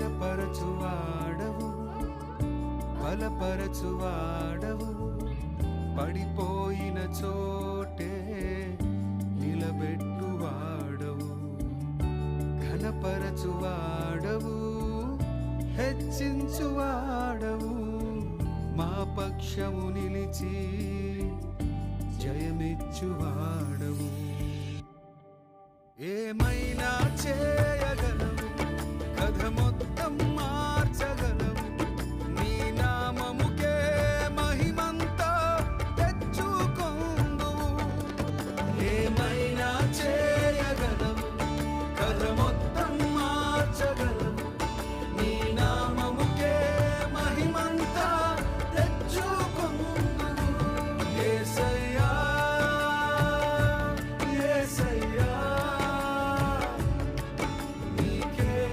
స్థిరపరచువాడవు, బలపరచువాడవు, పడిపోయిన చోటే నిలబెట్టువాడవు, ఘనపరచువాడవు, హెచ్చించువాడవు, మా పక్షము నిలిచి జయమిచ్చువాడవు. ఏమైనా చేయగలవు, కథ మొత్తం